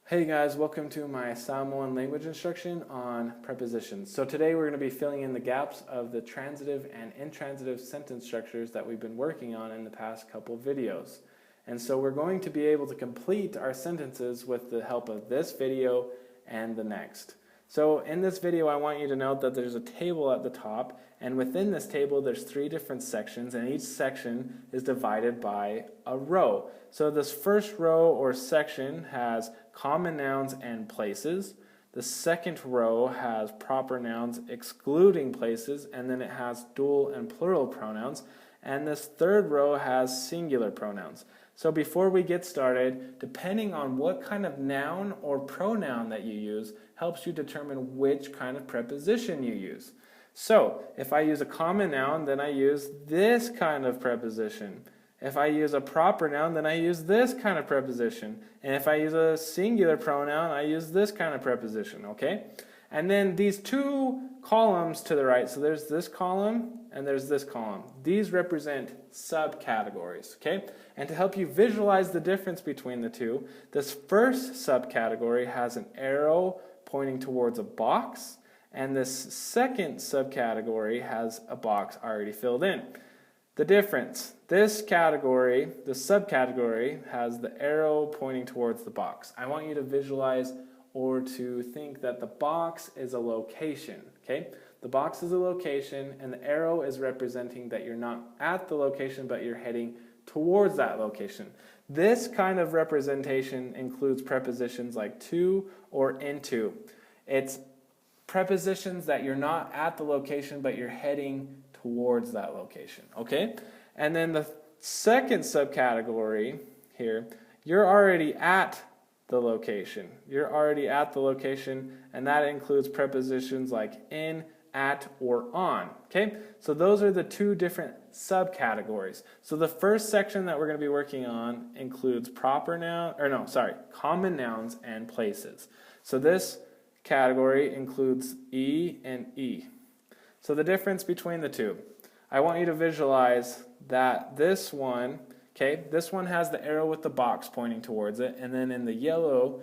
Hey guys, welcome to my Samoan language instruction on prepositions. So today we're going to be filling in the gaps of the transitive and intransitive sentence structures that we've been working on in the past couple videos. And so we're going to be able to complete our sentences with the help of this video and the next. So in this video I want you to note that there's a table at the top, and within this table there's 3 different sections, and each section is divided by a row. So this first row or section has common nouns and places. The second row has proper nouns excluding places, and then it has dual and plural pronouns. And this third row has singular pronouns. So before we get started, depending on what kind of noun or pronoun that you use helps you determine which kind of preposition you use. So if I use a common noun, then I use this kind of preposition. If I use a proper noun, then I use this kind of preposition. And if I use a singular pronoun, I use this kind of preposition, okay? And then these 2 columns to the right, so there's this column and there's this column. These represent subcategories, okay? And to help you visualize the difference between the two, this first subcategory has an arrow pointing towards a box, and this second subcategory has a box already filled in. The difference, this category, the subcategory, has the arrow pointing towards the box. I want you to visualize or to think that the box is a location, okay? The box is a location, and the arrow is representing that you're not at the location, but you're heading towards that location. This kind of representation includes prepositions like to or into. It's prepositions that you're not at the location, but you're heading towards that location, okay? And then the second subcategory here, you're already at the location. You're already at the location, and that includes prepositions like in, at, or on, okay? So those are the 2 different subcategories. So the first section that we're going to be working on includes common nouns and places. So this category includes E and E. So the difference between the 2, I want you to visualize that this one, okay, this one has the arrow with the box pointing towards it, and then in the yellow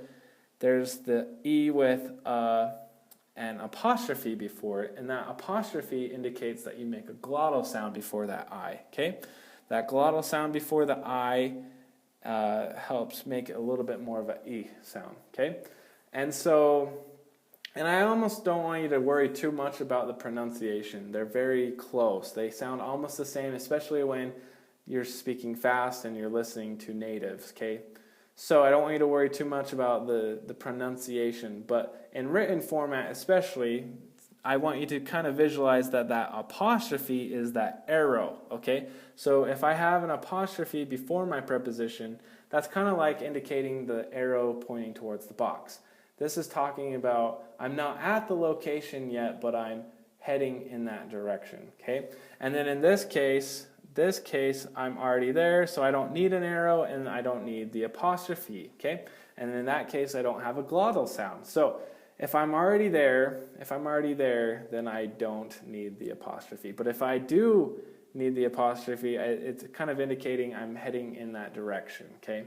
there's the E with an apostrophe before it, and that apostrophe indicates that you make a glottal sound before that I, okay? That glottal sound before the I helps make it a little bit more of an E sound, okay? And I almost don't want you to worry too much about the pronunciation. They're very close. They sound almost the same, especially when you're speaking fast and you're listening to natives, okay? So I don't want you to worry too much about the pronunciation, but in written format especially, I want you to kind of visualize that apostrophe is that arrow, okay? So if I have an apostrophe before my preposition, that's kind of like indicating the arrow pointing towards the box. This is talking about I'm not at the location yet, but I'm heading in that direction, okay? And then in this case, I'm already there, so I don't need an arrow and I don't need the apostrophe, okay? And in that case, I don't have a glottal sound. So if I'm already there, then I don't need the apostrophe. But if I do need the apostrophe, it's kind of indicating I'm heading in that direction, okay?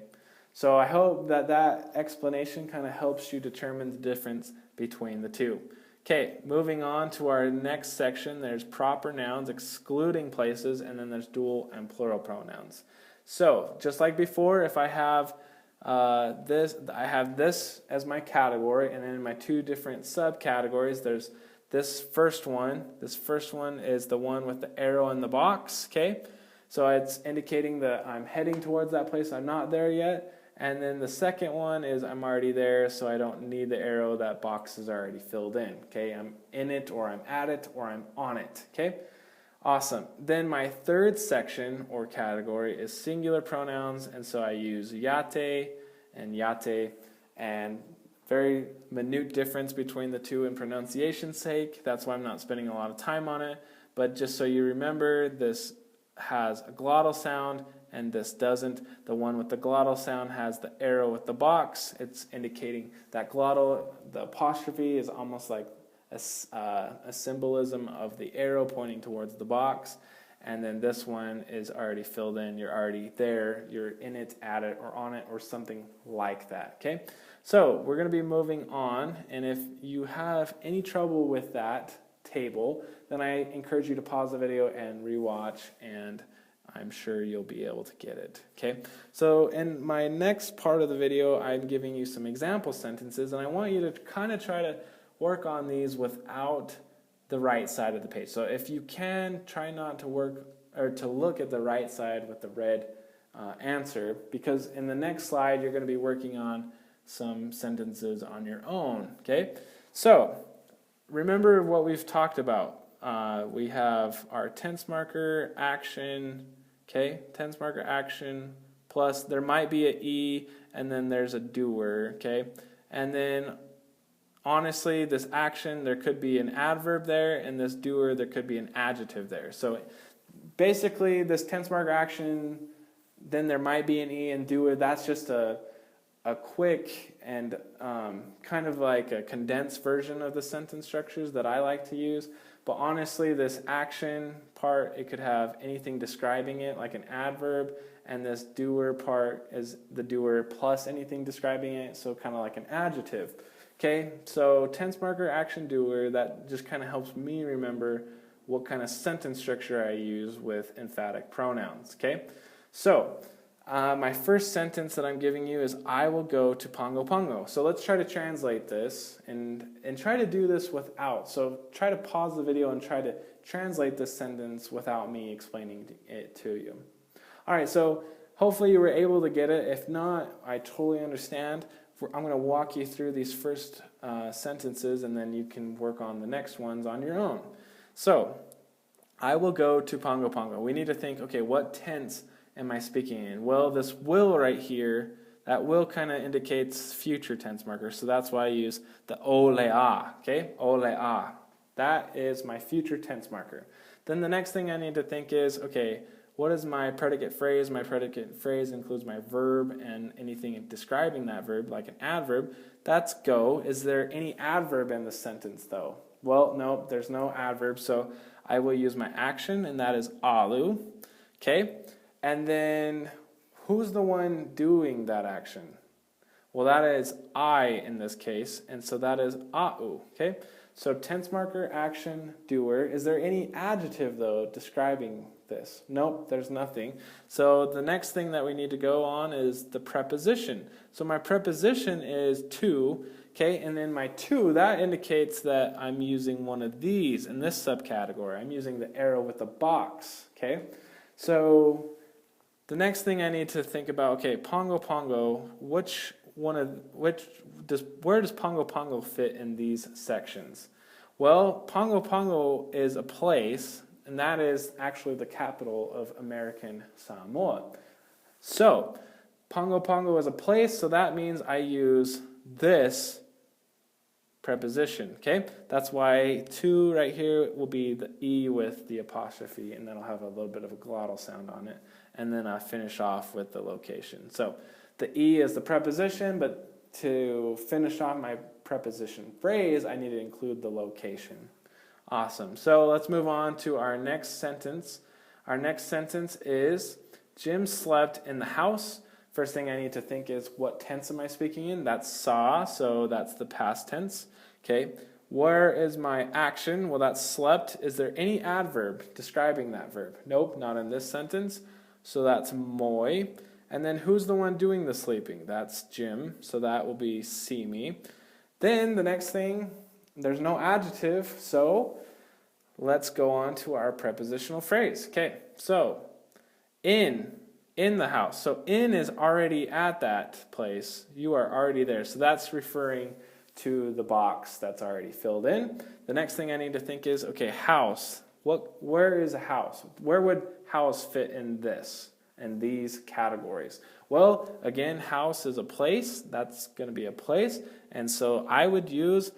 So I hope that explanation kind of helps you determine the difference between the 2. Okay, moving on to our next section, there's proper nouns excluding places, and then there's dual and plural pronouns. So just like before, if I have I have this as my category, and then in my 2 different subcategories, there's this first one. This first one is the one with the arrow in the box, okay? So it's indicating that I'm heading towards that place. I'm not there yet. And then the second one is I'm already there, so I don't need the arrow. That box is already filled in, okay? I'm in it, or I'm at it, or I'm on it, okay? Awesome. Then my third section or category is singular pronouns, and so I use yate and yate, and very minute difference between the 2 in pronunciation's sake. That's why I'm not spending a lot of time on it. But just so you remember, this has a glottal sound and this doesn't. The one with the glottal sound has the arrow with the box. It's indicating that glottal, the apostrophe is almost like a symbolism of the arrow pointing towards the box. and then this one is already filled in. You're already there. You're in it, at it, or on it, or something like that. Okay? So we're going to be moving on, and if you have any trouble with that table, then I encourage you to pause the video and rewatch, and I'm sure you'll be able to get it. Okay? So in my next part of the video, I'm giving you some example sentences, and I want you to kind of try to work on these without the right side of the page. So if you can, try not to work or to look at the right side with the red answer, because in the next slide you're going to be working on some sentences on your own. Okay? So remember what we've talked about. We have our tense marker, action, okay, tense marker, action, plus there might be an E, and then there's a doer, okay, and then honestly, this action, there could be an adverb there, and this doer, there could be an adjective there. So basically, this tense marker, action, then there might be an E and doer. That's just a quick and kind of like a condensed version of the sentence structures that I like to use. But honestly, this action part, it could have anything describing it, like an adverb, and this doer part is the doer plus anything describing it, so kind of like an adjective. Okay, so tense marker, action, doer, that just kind of helps me remember what kind of sentence structure I use with emphatic pronouns. Okay, so my first sentence that I'm giving you is I will go to Pongo Pongo. So let's try to translate this and try to do this without. So try to pause the video and try to translate this sentence without me explaining it to you. All right, so hopefully you were able to get it. If not, I totally understand. I'm going to walk you through these first sentences, and then you can work on the next ones on your own. So I will go to Pongo Pongo. We need to think, okay, what tense am I speaking in? Well, this will right here, that will kind of indicates future tense marker, so that's why I use the olea, okay? Olea. That is my future tense marker. Then the next thing I need to think is, okay, what is my predicate phrase? My predicate phrase includes my verb and anything describing that verb, like an adverb. That's go. Is there any adverb in the sentence, though? Well, no, there's no adverb, so I will use my action, and that is alu, okay? And then, who's the one doing that action? Well, that is I in this case, and so that is au, okay? So tense marker, action, doer. Is there any adjective, though, describing this? Nope, there's nothing. So the next thing that we need to go on is the preposition. So my preposition is to, okay? And then my to, that indicates that I'm using one of these in this subcategory. I'm using the arrow with the box, okay? So the next thing I need to think about, okay, Pongo Pongo, where does Pongo Pongo fit in these sections? Well, Pongo Pongo is a place, and that is actually the capital of American Samoa. So, Pongo Pongo is a place, so that means I use this preposition, okay? That's why to right here will be the E with the apostrophe, and then I'll have a little bit of a glottal sound on it, and then I finish off with the location. So the E is the preposition, but to finish off my preposition phrase, I need to include the location. Awesome. So let's move on to our next sentence. Our next sentence is, Jim slept in the house. First thing I need to think is, what tense am I speaking in? That's saw, so that's the past tense. Okay. Where is my action? Well, that's slept. Is there any adverb describing that verb? Nope, not in this sentence. So that's moi. And then who's the one doing the sleeping? That's Jim, so that will be see me. Then the next thing, there's no adjective, so let's go on to our prepositional phrase. Okay, so in the house. So in is already at that place. You are already there. So that's referring to the box that's already filled in. The next thing I need to think is, okay, house. Where is a house? Where would house fit in this? In these categories? Well, again, house is a place. That's going to be a place, and so I would use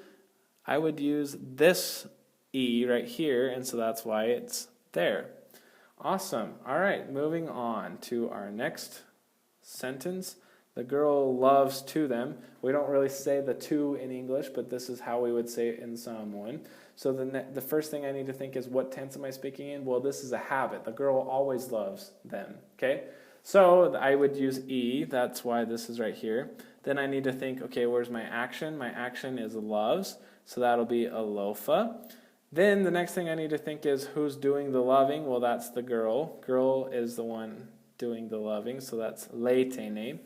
this E right here, and so that's why it's there. Awesome. All right, moving on to our next sentence. The girl loves to them. We don't really say the to in English, but this is how we would say it in Samoan. So the first thing I need to think is, what tense am I speaking in? Well, this is a habit. The girl always loves them, okay? So I would use e, that's why this is right here. Then I need to think, okay, where's my action? My action is loves, so that'll be alofa. Then the next thing I need to think is, who's doing the loving? Well, that's the girl. Girl is the one doing the loving, so that's leitene.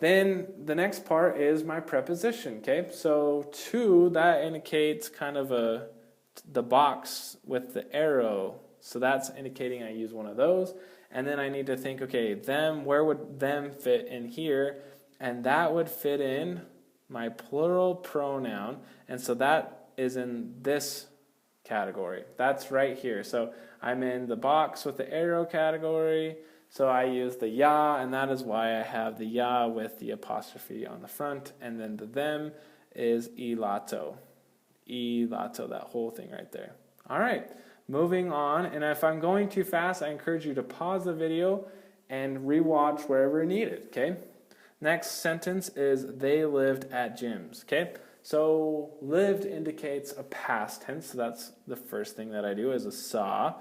Then the next part is my preposition, okay? So to, that indicates kind of the box with the arrow. So that's indicating I use one of those. And then I need to think, okay, them, where would them fit in here? And that would fit in my plural pronoun. And so that is in this category. That's right here. So I'm in the box with the arrow category. So I use the ya, and that is why I have the ya with the apostrophe on the front, and then the them is ilato. Ilato, that whole thing right there. All right, moving on, and if I'm going too fast, I encourage you to pause the video and rewatch wherever needed, okay? Next sentence is, they lived at Jim's, okay? So lived indicates a past tense, so that's the first thing that I do is a saw.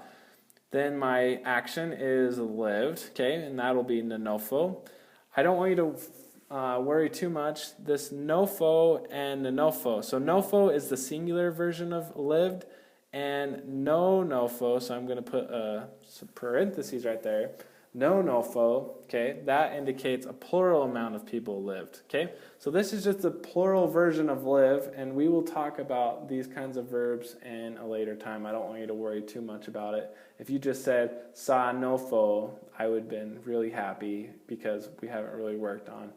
Then my action is lived, okay, and that'll be nanofo. I don't want you to worry too much. This nofo and nanofo. So nofo is the singular version of lived, and no nofo, so I'm going to put some parentheses right there. No nofo, okay, that indicates a plural amount of people lived, okay? So this is just the plural version of live, and we will talk about these kinds of verbs in a later time. I don't want you to worry too much about it. If you just said sa nofo, I would have been really happy because we haven't really worked on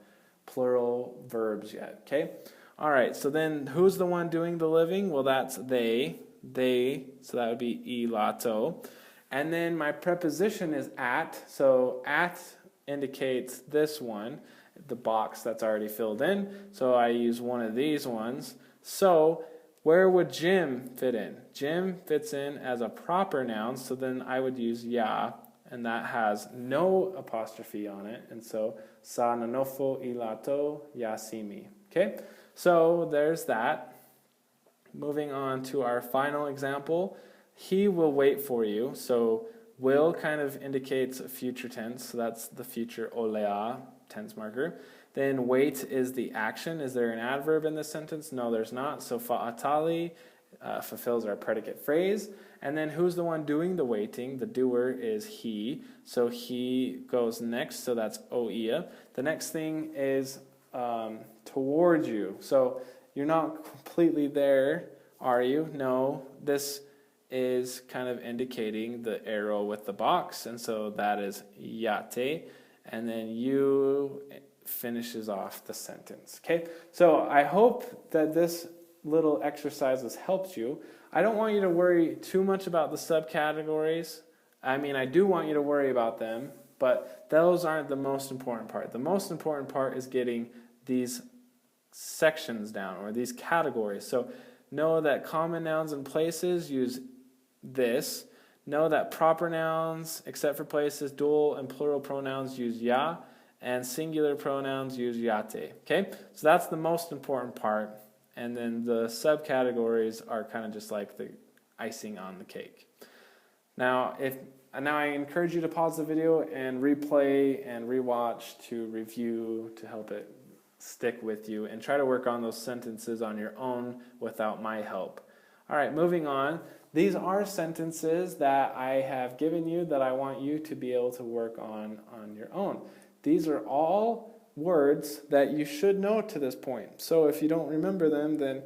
plural verbs yet, okay? All right, so then who's the one doing the living? Well, that's they, so that would be ilato. And then my preposition is at, so at indicates this one, the box that's already filled in, so I use one of these ones. So where would Jim fit in? Jim fits in as a proper noun, so then I would use ya, and that has no apostrophe on it, and so sa nanofo ilato yasimi. Okay, so there's that. Moving on to our final example. He will wait for you. So will kind of indicates a future tense. So that's the future olea tense marker. Then wait is the action. Is there an adverb in this sentence? No, there's not. So fa'atali fulfills our predicate phrase. And then who's the one doing the waiting? The doer is he. So he goes next. So that's oia. The next thing is towards you. So you're not completely there, are you? No. This is kind of indicating the arrow with the box, and so that is yate, and then you finishes off the sentence. Okay, so I hope that this little exercise has helped you. I don't want you to worry too much about the subcategories. I mean, I do want you to worry about them, but those aren't the most important part. The most important part is getting these sections down, or these categories. So know that common nouns and places use this. Know that proper nouns, except for places, dual and plural pronouns use ya, and singular pronouns use yate. Okay, so that's the most important part, and then the subcategories are kind of just like the icing on the cake. Now, I encourage you to pause the video and replay and rewatch to review to help it stick with you, and try to work on those sentences on your own without my help. All right, moving on. These are sentences that I have given you that I want you to be able to work on your own. These are all words that you should know to this point. So if you don't remember them, then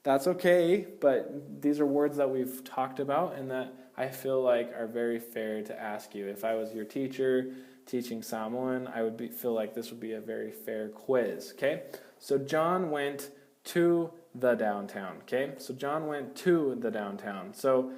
that's okay, but these are words that we've talked about and that I feel like are very fair to ask you. If I was your teacher teaching Samoan, I would feel like this would be a very fair quiz, okay? So John went to the downtown, okay? So John went to the downtown. So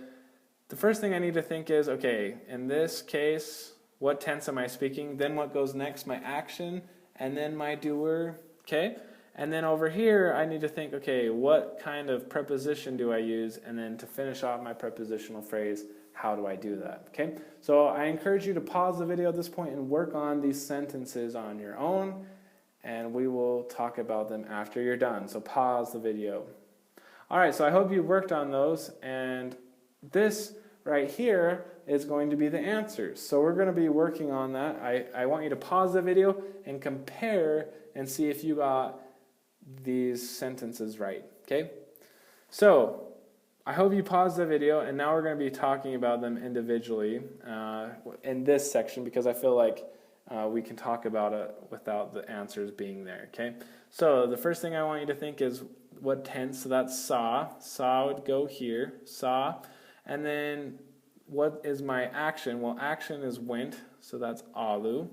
the first thing I need to think is, okay, in this case, what tense am I speaking? Then what goes next? My action, and then my doer, okay? And then over here, I need to think, okay, what kind of preposition do I use? And then to finish off my prepositional phrase, how do I do that, okay? So I encourage you to pause the video at this point and work on these sentences on your own. and we will talk about them after you're done. So pause the video. All right, so I hope you worked on those, and this right here is going to be the answers. So we're going to be working on that. I want you to pause the video and compare and see if you got these sentences right, okay? So I hope you paused the video, and now we're going to be talking about them individually in this section, because I feel like we can talk about it without the answers being there, okay? So the first thing I want you to think is what tense. So that's saw. Saw would go here, saw. And then what is my action? Well, action is went, so that's alu.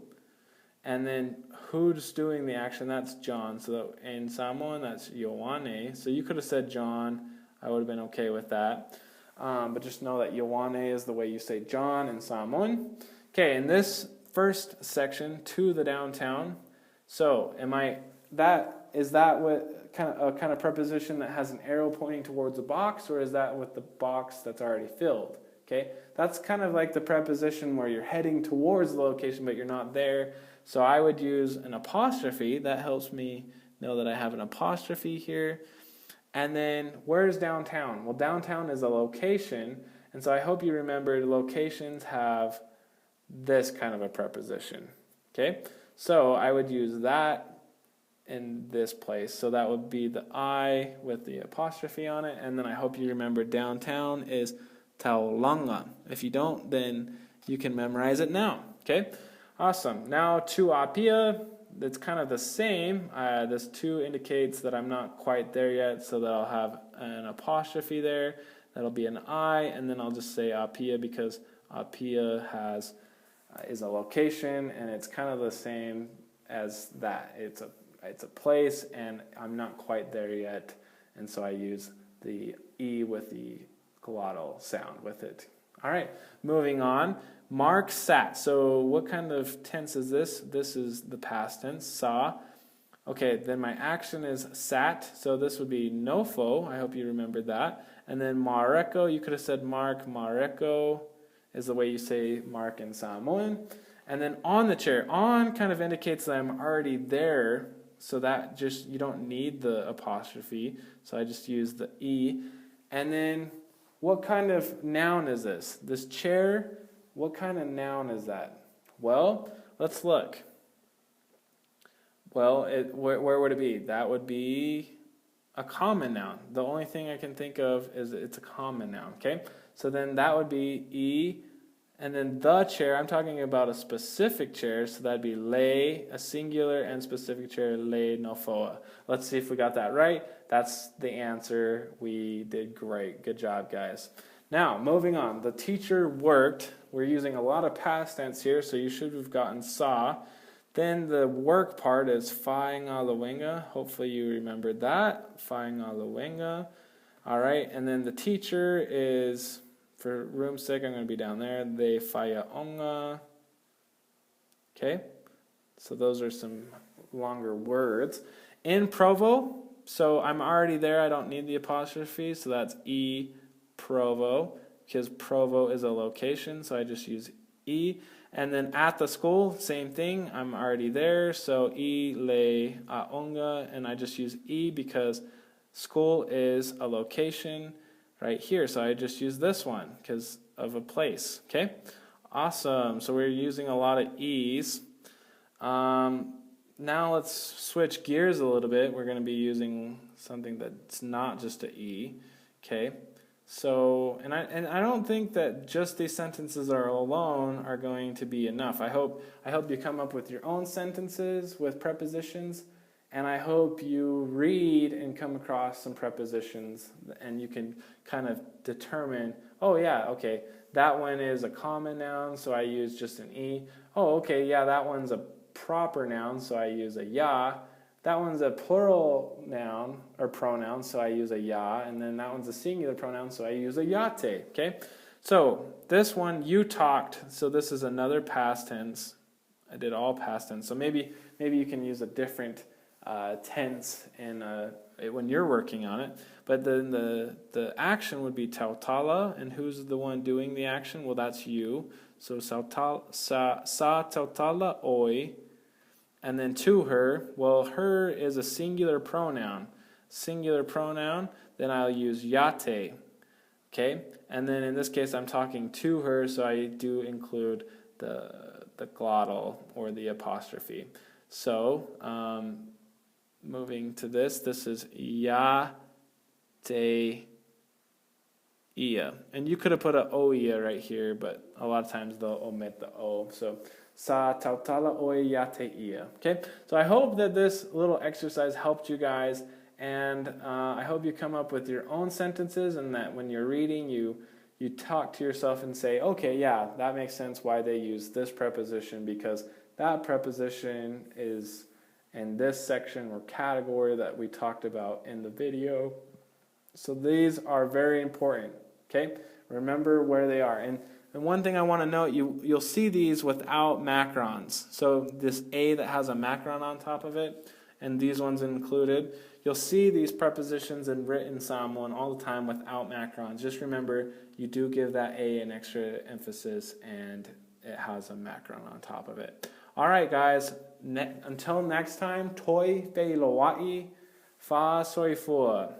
And then who's doing the action? That's John. So in Samoan, that's Ioane. So you could have said John. I would have been okay with that. But just know that Ioane is the way you say John in Samoan. Okay, in this first section, to the downtown. So is that what kind of preposition that has an arrow pointing towards a box, or is that with the box that's already filled? Okay, that's kind of like the preposition where you're heading towards the location but you're not there. So I would use an apostrophe. That helps me know that I have an apostrophe here. And then where's downtown? Well, downtown is a location, and so I hope you remember locations have this kind of a preposition. Okay, so I would use that in this place. So that would be the I with the apostrophe on it, and then I hope you remember downtown is Taulanga. If you don't, then you can memorize it now. Okay, awesome. Now to Apia, it's kind of the same. This to indicates that I'm not quite there yet, so that I'll have an apostrophe there. That'll be an I, and then I'll just say Apia because Apia is a location, and it's kind of the same as that. It's a place, and I'm not quite there yet, and so I use the E with the glottal sound with it. All right, moving on. Mark sat. So what kind of tense is this? This is the past tense, saw. Okay, then my action is sat, so this would be nofo. I hope you remembered that. And then mareko, you could have said mark, mareko is the way you say mark in Samoan. And then on the chair, on kind of indicates that I'm already there, so that just, you don't need the apostrophe, so I just use the E. And then what kind of noun is this? This chair, what kind of noun is that? Well, let's look. Well, where would it be? That would be a common noun. The only thing I can think of is it's a common noun, okay? So then that would be E, and then the chair, I'm talking about a specific chair, so that'd be lei, a singular and specific chair, lei nofoa. Let's see if we got that right. That's the answer. We did great. Good job, guys. Now, moving on. The teacher worked. We're using a lot of past tense here, so you should have gotten saw. Then the work part is whaingaluenga. Hopefully you remembered that. Whaingaluenga. All right, and then the teacher is, for room's sake, I'm going to be down there. They whaionga. Okay, so those are some longer words. In Provo, so I'm already there. I don't need the apostrophe, so that's E Provo, because Provo is a location, so I just use E. And then at the school, same thing. I'm already there, so E le aonga, and I just use E because school is a location right here. So I just use this one because of a place. Okay, awesome. So we're using a lot of E's. Now let's switch gears a little bit. We're going to be using something that's not just an E. Okay. So, and I don't think that just these sentences alone are going to be enough. I hope you come up with your own sentences with prepositions, and I hope you read and come across some prepositions, and you can kind of determine, oh yeah, okay, that one is a common noun, so I use just an E. Oh, okay, yeah, that one's a proper noun, so I use a ya. That one's a plural noun or pronoun, so I use a ya, and then that one's a singular pronoun, so I use a yate. Okay, so this one, you talked, so this is another past tense. I did all past tense, so maybe you can use a different tense when you're working on it. But then the action would be tautala, and who's the one doing the action? Well, that's you. So sa tautala oi. and then to her. Well, her is a singular pronoun. Singular pronoun, then I'll use yate. Okay? And then in this case, I'm talking to her, so I do include the glottal or the apostrophe. So, moving to this is ya te ia. And you could have put an oia right here, but a lot of times they'll omit the o. So, sa tautala oi ya te ia. Okay? So I hope that this little exercise helped you guys, and I hope you come up with your own sentences, and that when you're reading, you talk to yourself and say, okay, yeah, that makes sense why they use this preposition, because that preposition is in this section or category that we talked about in the video. So these are very important, okay? Remember where they are. And one thing I want to note, you'll see these without macrons. So this A that has a macron on top of it, and these ones included, you'll see these prepositions in written Samoan all the time without macrons. Just remember, you do give that A an extra emphasis, and it has a macron on top of it. All right, guys. Until next time, toi fe loa'i, fa soifua.